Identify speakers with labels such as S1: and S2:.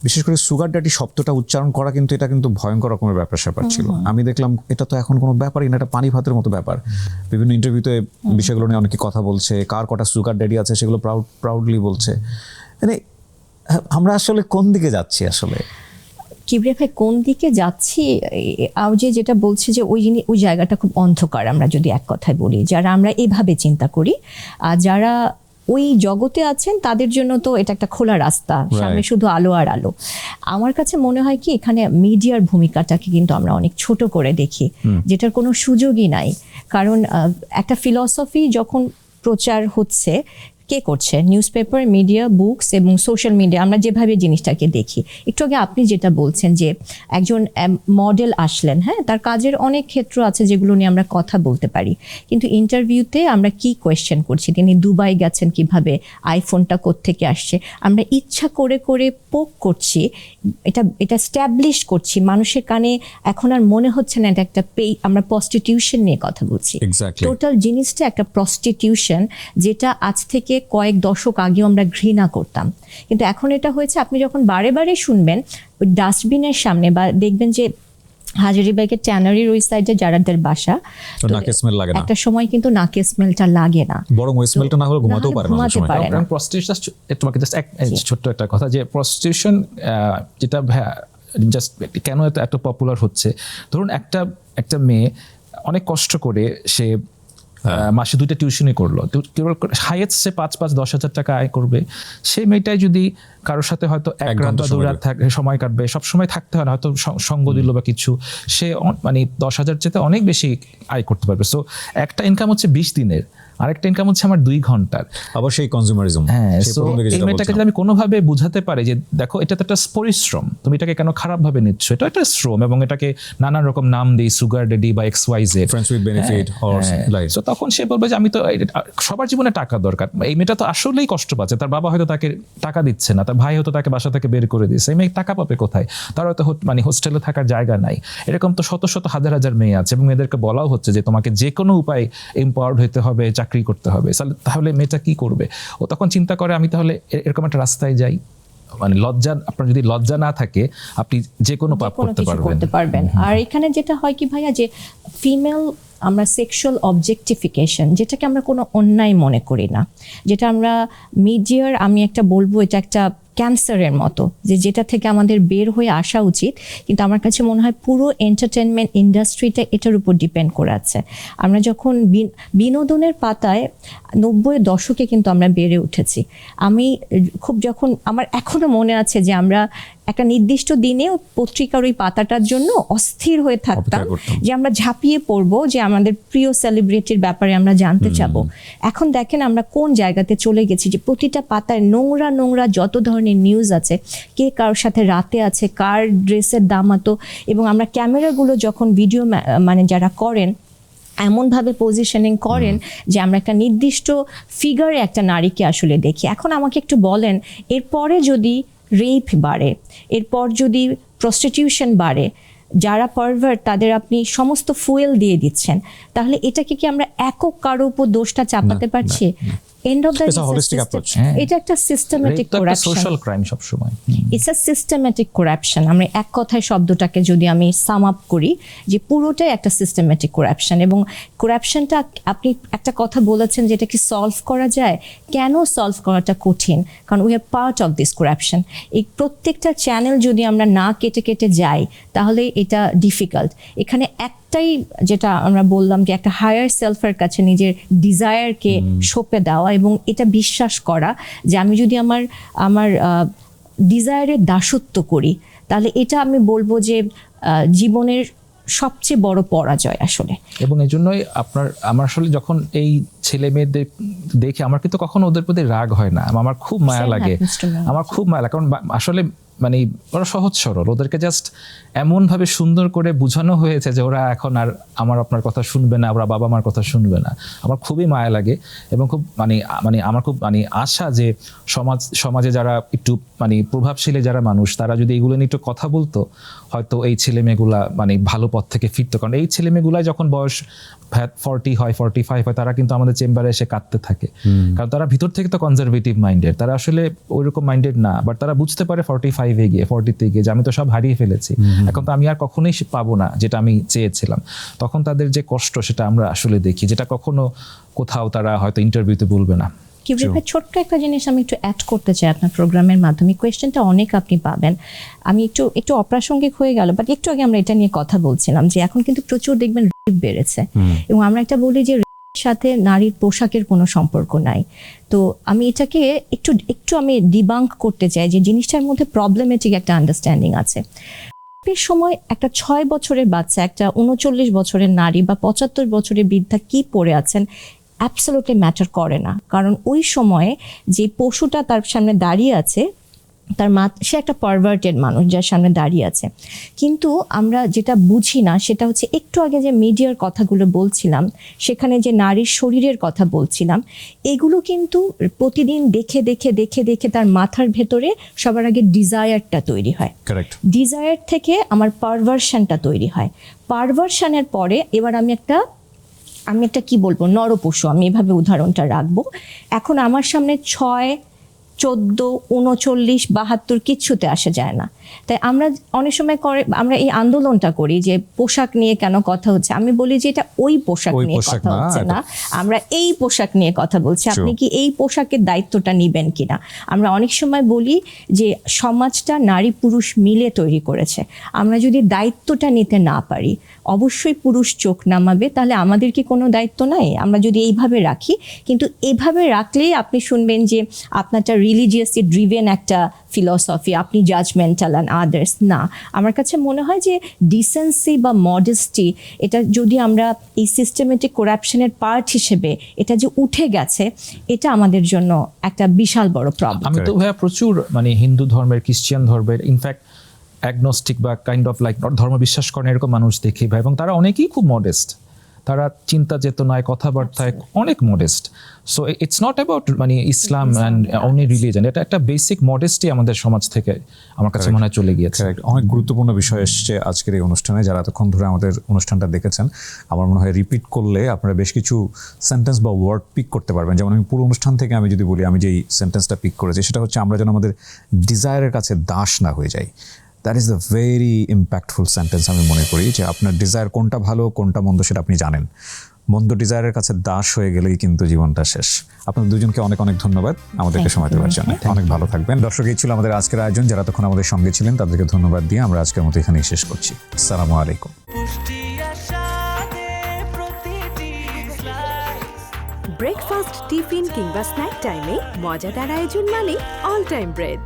S1: বিশেষ করে sugar daddy শব্দটা উচ্চারণ করা কিন্তু এটা কিন্তু ভয়ঙ্কর রকমের ব্যাপার ছিল। আমি দেখলাম এটা তো এখন কোনো ব্যাপারই না, এটা পানি ভাতের মতো ব্যাপার। বিভিন্ন ইন্টারভিউতে বিষয়গুলো নিয়ে অনেকে কথা বলছে, কার কটা সুগার ড্যাডি আছে সেগুলো প্রাউডলি বলছে। মানে আমরা আসলে কোন দিকে যাচ্ছি আসলে?
S2: কিবরিয়া ভাই, কোন দিকে যাচ্ছি যেটা বলছে যে ওই জায়গাটা খুব অন্ধকার। আমরা যদি এক কথায় বলি, যারা আমরা এভাবে চিন্তা করি, আর যারা ওই জগতে আছেন তাদের জন্য তো এটা একটা খোলা রাস্তা, সামনে শুধু আলো আর আলো। আমার কাছে মনে হয় কি, এখানে মিডিয়ার ভূমিকাটাকে কিন্তু আমরা অনেক ছোট করে দেখি, যেটার কোনো সুযোগই নাই। কারণ একটা ফিলসফি যখন প্রচার হচ্ছে, কে করছে? নিউজ পেপার, মিডিয়া, বুকস এবং সোশ্যাল মিডিয়া। আমরা যেভাবে জিনিসটাকে দেখি, একটু আগে আপনি যেটা বলছেন যে একজন মডেল আসলেন, হ্যাঁ, তার কাজের অনেক ক্ষেত্র আছে যেগুলো নিয়ে আমরা কথা বলতে পারি, কিন্তু ইন্টারভিউতে আমরা কি কোয়েশ্চেন করছি? তিনি দুবাই গেছেন কিভাবে, আইফোনটা কোত্থেকে আসছে, আমরা ইচ্ছা করে করে পোক করছি, এটা স্ট্যাবলিশ করছি মানুষের কানে। এখন আর মনে হচ্ছে না এটা একটা আমরা প্রস্টিটিউশন নিয়ে কথা বলছি। টোটাল জিনিসটা একটা প্রস্টিটিউশন, যেটা আজ থেকে কয়েক দশক আগেও আমরা ঘৃণা করতাম, কিন্তু এখন এটা হয়েছে। আপনি যখন বারে বারে শুনবেন ওই ডাস্টবিনের সামনে, বা দেখবেন যে হাজারীবাগের ট্যানারির ওই সাইডে যারাদের বাসা, একটা সময় কিন্তু নাকে স্মেলটা লাগে না,
S1: বরং ওই স্মেলটা না হলে ঘুমাতেও পারে না।
S3: প্রস্টিটিউশন, তোমাকে জাস্ট ছোট্ট একটা কথা, যে প্রস্টিটিউশন যেটা জাস্ট কেন এত পপুলার হচ্ছে, ধরুন একটা মেয়ে অনেক কষ্ট করে সে মাসে 2টা টিউশনই করলো, হাইয়েস্ট সে 5-10 হাজার টাকা আয় করবে। সেই মেয়েটাই যদি কারোর সাথে হয়তো 1 রাত বা 2 রাত সময় কাটবে, সবসময় থাকতে হয় না, হয়তো সঙ্গ দিল বা কিছু, সে মানে 10,000 চেয়ে অনেক বেশি আয় করতে পারবে। সো একটা ইনকাম হচ্ছে 20 দিনের, আরেকটা ইনকাম হচ্ছে আমার 2 ঘন্টার।
S1: আবার সেই কনজিউমারিজম।
S3: হ্যাঁ, এই মেয়েটাকে যদি আমি কোনোভাবে বুঝাতে পারি যে দেখো, এটা তো একটা পরিশ্রম, তুমি এটাকে কেন খারাপভাবে নিচ্ছ, এটা একটা শ্রম, এবং এটাকে নানান রকম নাম দিই, সুগার ড্যাডি বা XYZ,
S1: friends with benefit,
S3: so তখন সে বলবে যে আমি তো, সবার জীবনে টাকা দরকার, এই মেয়েটা তো আসলেই কষ্ট পাচ্ছে, তার বাবা হয়তো তাকে টাকা দিচ্ছে না, তার ভাই হয়তো তাকে বাসা থেকে বের করে দিচ্ছে, এই মেয়ে টাকা পাবে কোথায়? তার হয়তো মানে হোস্টেলে থাকার জায়গা নাই। এরকম তো শত শত হাজার হাজার মেয়ে আছে, এবং মেয়েদেরকে বলাও হচ্ছে যে তোমাকে যে কোনো উপায়ে এম্পাওয়ার্ড হতে হবে, চাকরি করতে হবে। তাহলে মেয়েটা কি করবে? ও তখন চিন্তা করে আমি তাহলে এরকম একটা রাস্তায় যাই। মানে লজ্জা, আপনার যদি লজ্জা না থাকে, আপনি যে কোনো পাপ করতে
S2: পারবেন। আর এখানে যেটা হয় কি ভাইয়া, যে ফিমেল আমরা সেক্সুয়াল অবজেক্টিফিকেশন, যেটাকে আমরা কোনো অন্যায় মনে করি না, যেটা আমরা মিডিয়ার, আমি একটা বলবো এটা একটা ক্যান্সারের মতো, যেটা থেকে আমাদের বের হয়ে আসা উচিত। কিন্তু আমার কাছে মনে হয় পুরো এন্টারটেনমেন্ট ইন্ডাস্ট্রিটা এটার উপর ডিপেন্ড করে আছে। আমরা যখন বিনোদনের পাতায় 90-এর দশকে কিন্তু আমরা বেড়ে উঠেছি। আমি যখন আমার এখনো মনে আছে যে আমরা একটা নির্দিষ্ট দিনেও পত্রিকার ওই পাতাটার জন্য অস্থির হয়ে থাকতাম, যে আমরা ঝাঁপিয়ে পড়বো, যে আমাদের প্রিয় সেলিব্রিটির ব্যাপারে আমরা জানতে চাবো। এখন দেখেন আমরা কোন জায়গাতে চলে গেছি, যে প্রতিটা পাতায় নোংরা নোংরা যত ধরনের নিউজ আছে, কে কারোর সাথে রাতে আছে, কার ড্রেসের দাম এত, এবং আমরা ক্যামেরাগুলো যখন ভিডিও মানে যারা করেন এমনভাবে পজিশনিং করেন যে আমরা একটা নির্দিষ্ট ফিগারে একটা নারীকে আসলে দেখি। এখন আমাকে একটু বলেন, এরপরে যদি রেপ বাড়ে, এরপর যদি প্রস্টিটিউশন বাড়ে, যারা পারভার্ট তাদের আপনি সমস্ত ফুয়েল দিয়ে দিচ্ছেন, তাহলে এটাকে কি আমরা একক কারো উপর দোষটা চাপাতে পারছি? এন্ড অফ দ্য এটা একটা সিস্টেমেটিক করাপশন,
S3: সোশ্যাল ক্রাইম সব সময়।
S2: It's a systematic corruption. আমরা এক কথায় শব্দটাকে যদি আমি সাম আপ করি, যে পুরোটাই একটা সিস্টেমেটিক করাপশন। এবং করাপশনটা, আপনি একটা কথা বলেছেন যে এটা কি সলভ করা যায়? কেন সলভ করাটা কঠিন? কারণ we are part of this corruption. এই প্রত্যেকটা চ্যানেল যদি আমরা না কেটে কেটে যাই, তাহলে এটা ডিফিকাল্ট। এখানে একটাই, যেটা আমরা বললাম, যে একটা হায়ার সেলফের কাছে নিজের ডিজায়ারকে সঁপে দেওয়া, এবং এটা বিশ্বাস করা যে আমি যদি আমার ডিজায়ারের দাসত্ব করি, তাহলে এটা আমি বলবো যে জীবনের সবচেয়ে বড় পরাজয় আসলে।
S3: এবং এই জন্যই আমার আসলে যখন এই ছেলে মেয়েদের দেখে, আমার কিন্তু কখনো ওদের প্রতি রাগ হয় না, আমার খুব মায়া লাগে, কারণ আসলে মানে ওরা সহজ সরল, ওদেরকে জাস্ট এমনভাবে সুন্দর করে বোঝানো হয়েছে যে ওরা এখন আর আপনার কথা শুনবে না, ওরা বাবা মার কথা শুনবে না। আমার খুবই মায়া লাগে, এবং খুব মানে আমার খুব আশা যে সমাজে যারা একটু প্রভাবশালী যারা মানুষ, তারা যদি এগুলো নিয়ে একটু কথা বলতো, হয়তো এই ছেলে মেয়েগুলা ভালো পথ থেকে ফিরতো। কারণ এই ছেলে মেয়েগুলাই যখন বয়স 40 হয়, 45 হয়, তারা কিন্তু আমাদের চেম্বারে এসে কাঁদতে থাকে, কারণ তারা ভিতর থেকে তো কনজারভেটিভ মাইন্ডেড, তারা আসলে ওইরকম মাইন্ডেড না, বাট তারা বুঝতে পারে 45 35-এ গিয়ে 40-তে গিয়ে যে আমি তো সব হারিয়ে ফেলেছি, এখন তো আমি আর কখনোই পাবো না যেটা আমি চেয়েছিলাম। তখন তাদের যে কষ্ট সেটা আমরা আসলে দেখি, যেটা কখনো কোথাও তারা হয়তো ইন্টারভিউতে বলবে না।
S2: কিবরিয়া ভাই, ছোট্ট একটা জিনিস আমি একটু অ্যাড করতে চাই আপনার প্রোগ্রামের মাধ্যমে। কোয়েশ্চেনটা অনেক আপনি পাবেন, আমি একটু অপ্রাসঙ্গিক হয়ে গেল, বাট একটু আগে আমরা এটা নিয়ে কথা বলছিলাম যে এখন কিন্তু প্রচুর দেখবেন রেপ বেড়েছে, এবং আমরা একটা বলি যে রেপের সাথে নারীর পোশাকের কোনো সম্পর্ক নাই। তো আমি এটাকে একটু আমি ডিবাঙ্ক করতে চাই যে জিনিসটার মধ্যে প্রবলেমেটিক একটা আন্ডারস্ট্যান্ডিং আছে। রেপের সময় একটা 6 বছরের বাচ্চা, একটা 39 বছরের নারী বা 75 বছরের বৃদ্ধা কি পরে আছেন অ্যাবসলিউটলি ম্যাটার করে না, কারণ ওই সময়ে যে পশুটা তার সামনে দাঁড়িয়ে আছে তার সে একটা পারভার্টেড মানুষ যার সামনে দাঁড়িয়ে আছে। কিন্তু আমরা যেটা বুঝি না সেটা হচ্ছে, একটু আগে যে মিডিয়ার কথাগুলো বলছিলাম, সেখানে যে নারীর শরীরের কথা বলছিলাম, এগুলো কিন্তু প্রতিদিন দেখে দেখে দেখে দেখে তার মাথার ভেতরে সবার আগে ডিজায়ারটা তৈরি হয়।
S1: কারেক্ট।
S2: ডিজায়ার থেকে আমার পারভার্শনটা তৈরি হয়। পারভার্শনের পরে এবার আমি একটা কি বলবো, নরপশু, আমি এভাবে উদাহরণটা রাখবো। এখন আমার সামনে 6, 14, 39, 72 কিচ্ছুতে আসা যায় না। তাই আমরা অনেক সময় আমরা এই আন্দোলনটা করি যে পোশাক নিয়ে কেন কথা হচ্ছে। আমি বলি যে এটা ওই পোশাক নিয়ে কথা হচ্ছে না, আমরা এই পোশাক নিয়ে কথা বলছি। আপনি কি এই পোশাকের দায়িত্বটা নিবেন কিনা? আমরা অনেক সময় বলি যে সমাজটা নারী পুরুষ মিলে তৈরি করেছে, আমরা যদি দায়িত্বটা নিতে না পারি, অবশ্যই পুরুষ চোখ নামাবে, তাহলে আমাদের কি কোনো দায়িত্ব নাই? আমরা যদি এইভাবে রাখি, কিন্তু এভাবে রাখলেই আপনি শুনবেন যে আপনারটা রিলিজিয়াসলি ড্রিভেন একটা ফিলসফি, আপনি জাজমেন্টাল অ্যান্ড আদার্স না। আমার কাছে মনে হয় যে ডিসেন্সি বা মডেস্টি, এটা যদি আমরা এই সিস্টেমেটিক করাপশনের পার্ট হিসেবে এটা যে উঠে গেছে, এটা আমাদের জন্য একটা বিশাল বড় প্রবলেম।
S3: আমি তো ভাইয়া প্রচুর মানে হিন্দু ধর্মের, খ্রিস্টান ধর্মের, ইনফ্যাক্ট অ্যাগনস্টিক বা কাইন্ড অফ লাইক ধর্ম বিশ্বাস করেন এরকম মানুষ দেখি ভাই, এবং তারা অনেকেই খুব মডেস্ট, তারা চিন্তা চেতনায়, কথাবার্তায় অনেক modest. So it's not about মানে ইসলাম অ্যান্ড অনলি রিলিজন, এটা একটা বেসিক মডেস্টি আমাদের সমাজ থেকে আমার কাছে মনে হয় চলে গিয়েছে।
S1: অনেক গুরুত্বপূর্ণ বিষয় এসছে আজকের এই অনুষ্ঠানে। যারা এতক্ষণ ধরে আমাদের অনুষ্ঠানটা দেখেছেন, আমার মনে হয় রিপিট করলে আপনারা বেশ কিছু সেন্টেন্স বা ওয়ার্ড পিক করতে পারবেন। যেমন আমি পুরো অনুষ্ঠান থেকে আমি যদি বলি, আমি যেই সেন্টেন্সটা পিক করেছি সেটা হচ্ছে, আমরা যেন আমাদের ডিজায়ারের কাছে দাস না হয়ে যাই। That is the very impactful sentence আমি মনে করি, যে আপনার ডিজায়ার কোনটা ভালো কোনটা মন্দ সেটা আপনি জানেন। মন্দ ডিজায়ারের কাছে দাস হয়ে গেলেই কিন্তু জীবনটা শেষ। আপনাদের দুজনকে অনেক অনেক ধন্যবাদ আমাদেরকে সময় দেওয়ার জন্য। অনেক ভালো থাকবেন। দর্শক, এই ছিল আমাদের আজকের আয়োজন। যারা তখন আমাদের সঙ্গে ছিলেন তাদেরকে ধন্যবাদ দিয়ে আমরা আজকের মতো এখানেই শেষ করছি। আসসালামু আলাইকুম।
S4: ব্রেকফাস্ট, টিফিন কিংবা স্ন্যাক টাইমে মজাদার আয়োজন মানে অল টাইম ব্রেড।